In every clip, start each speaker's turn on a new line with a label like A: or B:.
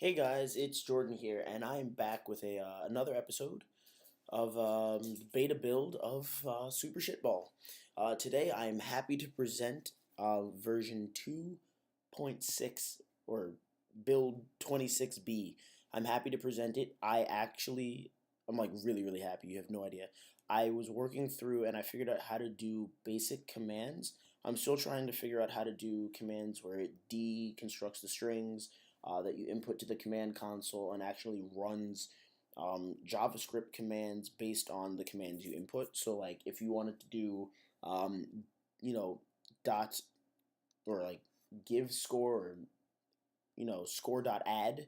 A: Hey guys, it's Jordan here, and I'm back with another episode of beta build of Super Shitball. Today, I'm happy to present version 2.6 or build 26B. I'm happy to present it. I'm like really happy. You have no idea. I was working through and I figured out how to do basic commands. I'm still trying to figure out how to do commands where it deconstructs the strings that you input to the command console and actually runs JavaScript commands based on the commands you input. So like if you wanted to do you know dot or like give score or score.add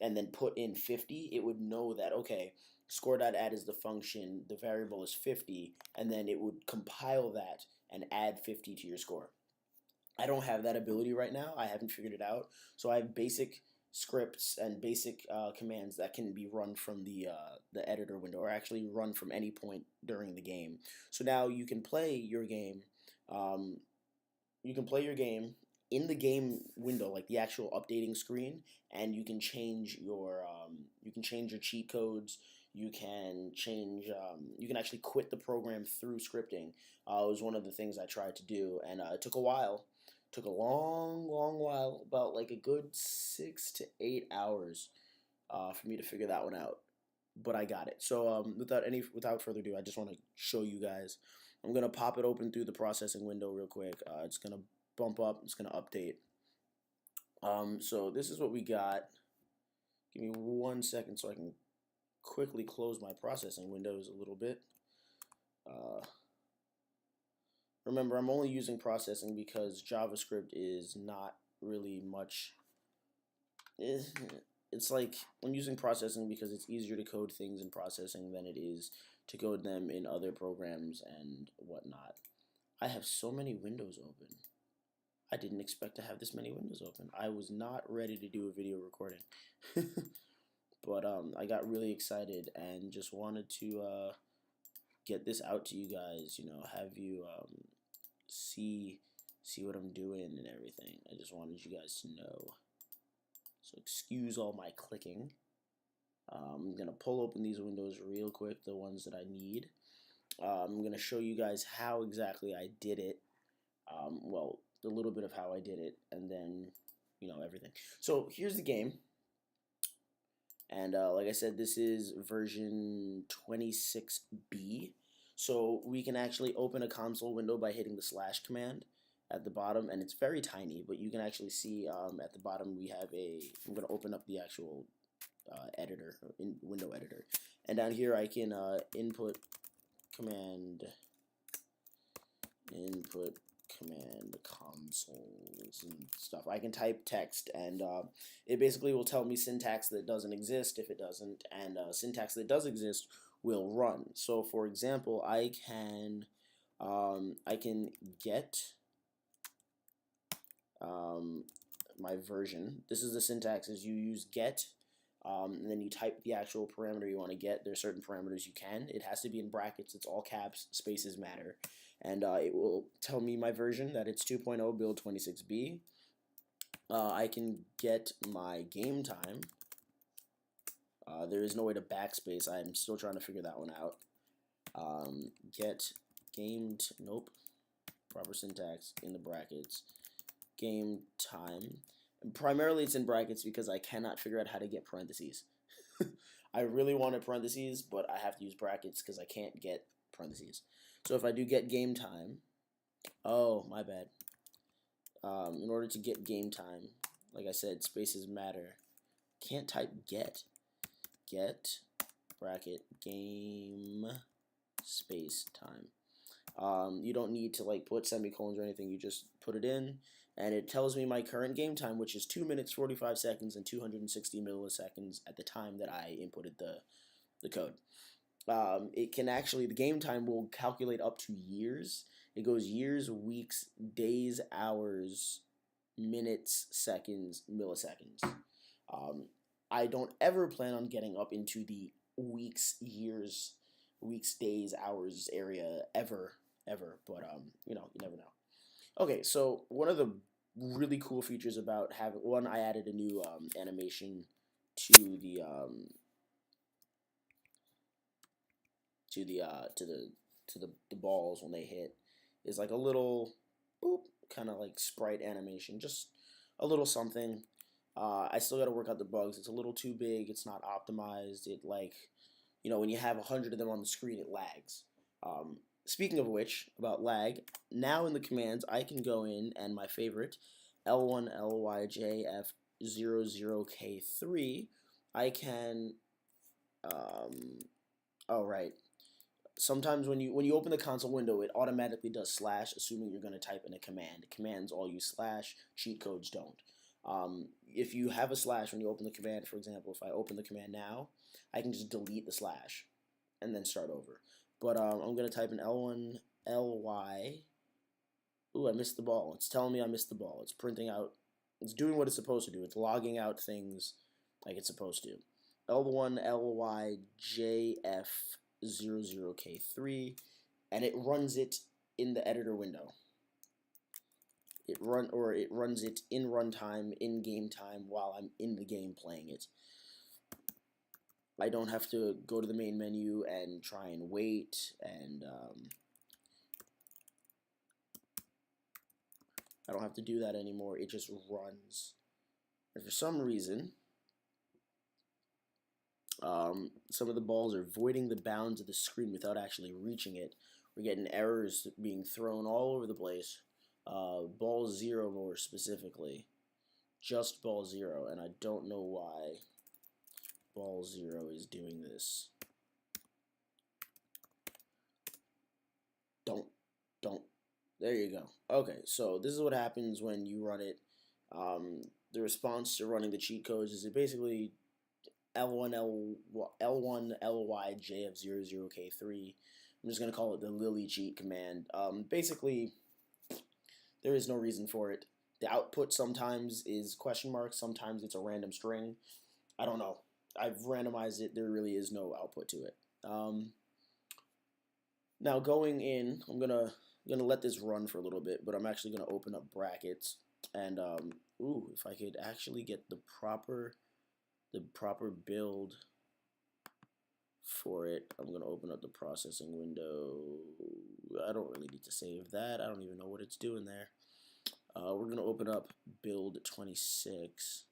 A: and then put in 50, it would know that okay, score.add is the function, the variable is 50, and then it would compile that and add 50 to your score. I don't have that ability right now. I haven't figured it out. So I have basic scripts and basic commands that can be run from the editor window, or actually run from any point during the game. So now you can play your game. You can play your game in the game window, like the actual updating screen, and you can change your cheat codes. You can change. You can actually quit the program through scripting. It was one of the things I tried to do, and it took a while. Took a long while, about like a good 6 to 8 hours for me to figure that one out. But I got it. So without further ado, I just want to show you guys. I'm gonna pop it open through the processing window real quick. It's gonna bump up. It's gonna update. So this is what we got. Give me 1 second so I can quickly close my processing windows a little bit. Remember, I'm only using processing because JavaScript is not really much. It's like I'm using processing because it's easier to code things in processing than it is to code them in other programs and whatnot. I have so many windows open. I didn't expect to have this many windows open. I was not ready to do a video recording. But I got really excited and just wanted to get this out to you guys, have you see what I'm doing and everything. I just wanted you guys to know. So excuse all my clicking. I'm gonna pull open these windows real quick, the ones that I need. I'm gonna show you guys how exactly I did it. Well, a little bit of how I did it, and then everything. So here's the game. And like I said, this is version 26B. So we can actually open a console window by hitting the slash command at the bottom, and it's very tiny, but you can actually see at the bottom we have I'm going to open up the actual window editor. And down here I can input command consoles and stuff. I can type text, and it basically will tell me syntax that doesn't exist if it doesn't, and syntax that does exist will run. So for example, I can get my version. This is the syntax: is you use get, and then you type the actual parameter you want to get. There are certain parameters you can. It has to be in brackets. It's all caps. Spaces matter. And it will tell me my version, that it's 2.0 build 26B. I can get my game time. There is no way to backspace. I'm still trying to figure that one out. Get nope. Proper syntax in the brackets. Game time. And primarily it's in brackets because I cannot figure out how to get parentheses. I really wanted parentheses, but I have to use brackets because I can't get parentheses. So if I do get game time, oh, my bad. In order to get game time, like I said, spaces matter. Can't type get. Get, bracket, game, space, time. You don't need to like put semicolons or anything. You just put it in, and it tells me my current game time, which is 2 minutes 45 seconds and 260 milliseconds at the time that I inputted the code. It can actually, the game time will calculate up to years. It goes years, weeks, days, hours, minutes, seconds, milliseconds. I don't ever plan on getting up into the weeks, years, days, hours area ever, but you never know. Okay, so one of the really cool features about I added a new animation to the the balls when they hit is like a little boop, kind of like sprite animation, just a little something. I still got to work out the bugs. It's a little too big. It's not optimized. It like, when you have 100 of them on the screen, it lags. Speaking of which, about lag, now in the commands, I can go in and my favorite, L1LYJF00K3, I can, oh right, sometimes when you open the console window, it automatically does slash, assuming you're going to type in a command. Commands all use slash, cheat codes don't. If you have a slash when you open the command, for example, if I open the command now, I can just delete the slash and then start over. But I'm going to type in L1LY. Ooh, I missed the ball. It's telling me I missed the ball. It's printing out. It's doing what it's supposed to do. It's logging out things like it's supposed to. L1LYJF00K3, and it runs it in the editor window. It runs it in runtime, in game time, while I'm in the game playing it. I don't have to go to the main menu and try and wait, and I don't have to do that anymore. It just runs. And for some reason, some of the balls are voiding the bounds of the screen without actually reaching it. We're getting errors being thrown all over the place. Ball 0 more specifically. Just ball 0, and I don't know why ball 0 is doing this. Don't. There you go. Okay, so this is what happens when you run it. The response to running the cheat codes is it basically L1LYJF00K3. I'm just going to call it the Lily cheat command. Basically, there is no reason for it. The output sometimes is question mark, sometimes it's a random string. I don't know. I've randomized it. There really is no output to it. Now going in, I'm gonna let this run for a little bit, but I'm actually gonna open up brackets and ooh, if I could actually get the proper build for it, I'm gonna open up the processing window. I don't really need to save that. I don't even know what it's doing there. We're gonna open up build 26,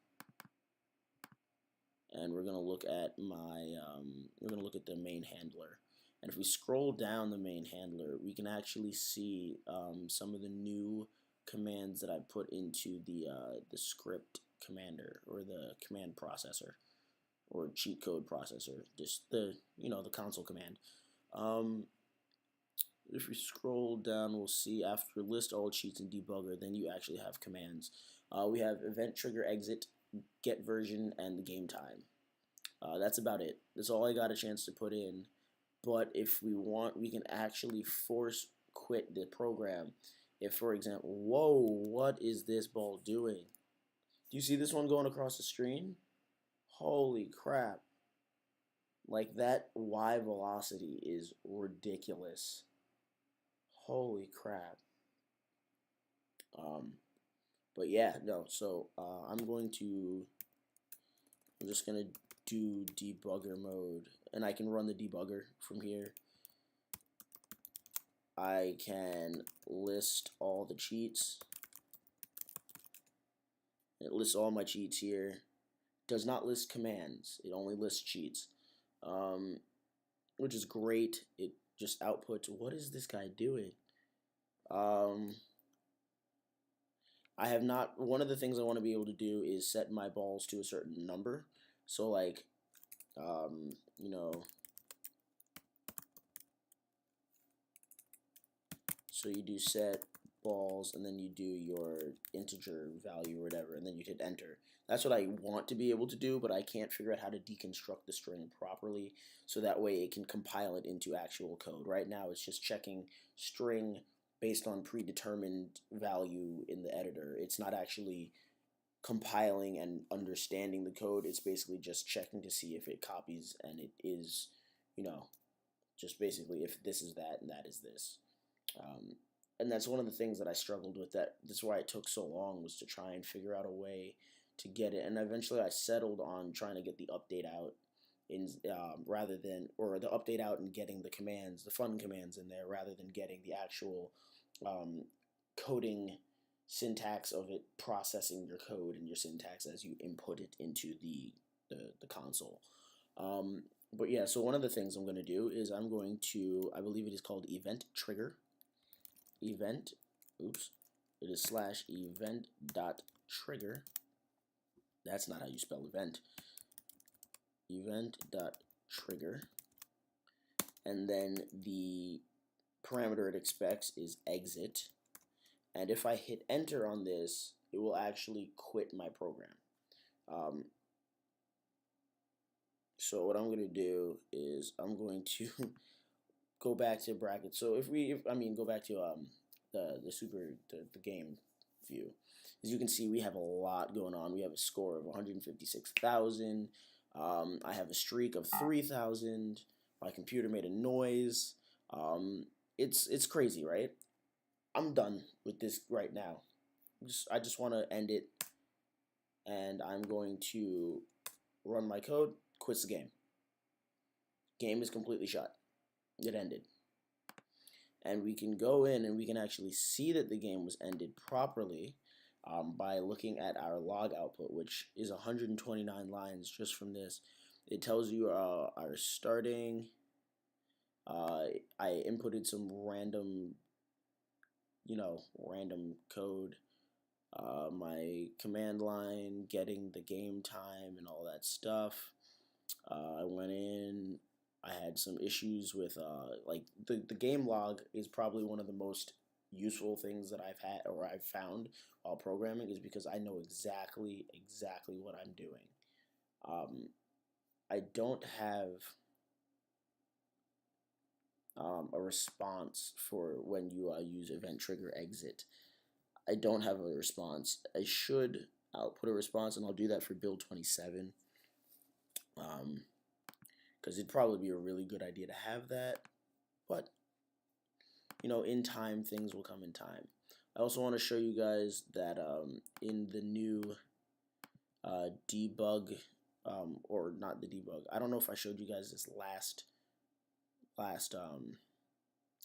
A: and we're gonna look at the main handler. And if we scroll down the main handler, we can actually see some of the new commands that I put into the script commander, or the command processor, or cheat code processor, just the console command. If we scroll down, we'll see after list all cheats and debugger, then you actually have commands. We have event trigger exit, get version, and the game time. That's about it. That's all I got a chance to put in. But if we want, we can actually force quit the program. If, for example, whoa, what is this ball doing? Do you see this one going across the screen? Holy crap. Like, that Y velocity is ridiculous. Holy crap. But yeah, no, so I'm just gonna do debugger mode, and I can run the debugger from here. I can list all the cheats. It lists all my cheats here. Does not list commands. It only lists cheats, which is great. It just outputs. What is this guy doing? I have not. One of the things I want to be able to do is set my balls to a certain number. So like, so you do set balls, and then you do your integer value or whatever, and then you hit enter. That's what I want to be able to do, but I can't figure out how to deconstruct the string properly, so that way it can compile it into actual code. Right now it's just checking string based on predetermined value in the editor. It's not actually compiling and understanding the code. It's basically just checking to see if it copies, and it is, just basically if this is that and that is this. And that's one of the things that I struggled with. That's why it took so long, was to try and figure out a way to get it, and eventually I settled on trying to get the update out in rather than, or the update out and getting the commands, the fun commands in there, rather than getting the actual coding syntax of it, processing your code and your syntax as you input it into the console. But yeah, so one of the things I'm going to do is I'm going to, I believe it is called event trigger. Event, oops, it is /event.trigger. That's not how you spell event. Event.trigger. And then the parameter it expects is exit. And if I hit enter on this, it will actually quit my program. So what I'm going to do is I'm going to go back to brackets. So if go back to the game view. As you can see, we have a lot going on. We have a score of 156,000. I have a streak of 3,000. My computer made a noise. It's crazy, right? I'm done with this right now. I just want to end it, and I'm going to run my code. Quits the game. Game is completely shut. It ended. And we can go in and we can actually see that the game was ended properly by looking at our log output, which is 129 lines just from this. It tells you our starting. I inputted some random code. My command line, getting the game time and all that stuff. I went in. I had some issues with like the game log is probably one of the most useful things that I've found while programming, is because I know exactly what I'm doing. I don't have a response for when you use event trigger exit. I don't have a response. I should. I'll put a response, and I'll do that for build 27. Because it'd probably be a really good idea to have that, but in time, things will come in time. I also want to show you guys that in the new debug, or not the debug. I don't know if I showed you guys this last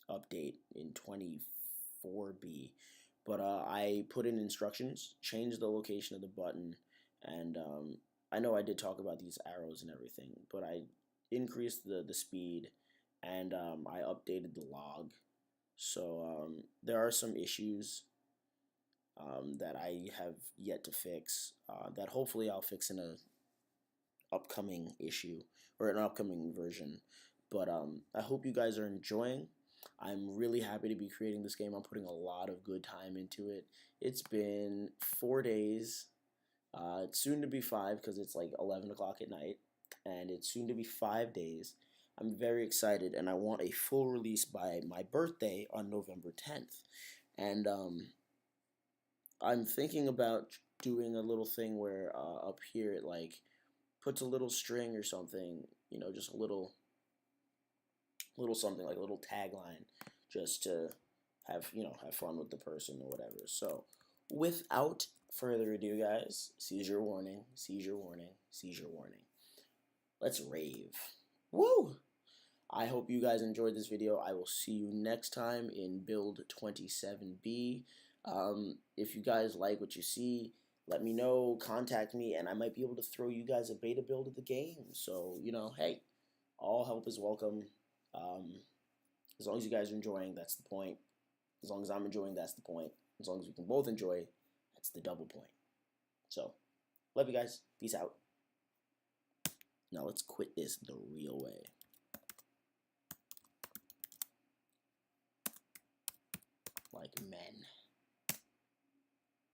A: update in 24B, but I put in instructions, changed the location of the button, and I know I did talk about these arrows and everything, but I increased the speed, and I updated the log. So there are some issues that I have yet to fix, that hopefully I'll fix in a upcoming issue or an upcoming version. But I hope you guys are enjoying. I'm really happy to be creating this game. I'm putting a lot of good time into it. It's been 4 days. It's soon to be 5 because it's like 11 o'clock at night, and it's soon to be 5 days. I'm very excited, and I want a full release by my birthday on November 10th. And I'm thinking about doing a little thing where up here it like puts a little string or something, just a little something, like a little tagline, just to have fun with the person or whatever. So without further ado, guys, seizure warning, seizure warning, seizure warning. Let's rave. Woo! I hope you guys enjoyed this video. I will see you next time in build 27B. If you guys like what you see, let me know, contact me, and I might be able to throw you guys a beta build of the game. So, hey, all help is welcome. As long as you guys are enjoying, that's the point. As long as I'm enjoying, that's the point. As long as we can both enjoy, that's the double point. So, love you guys. Peace out. Now let's quit this the real way. Like men.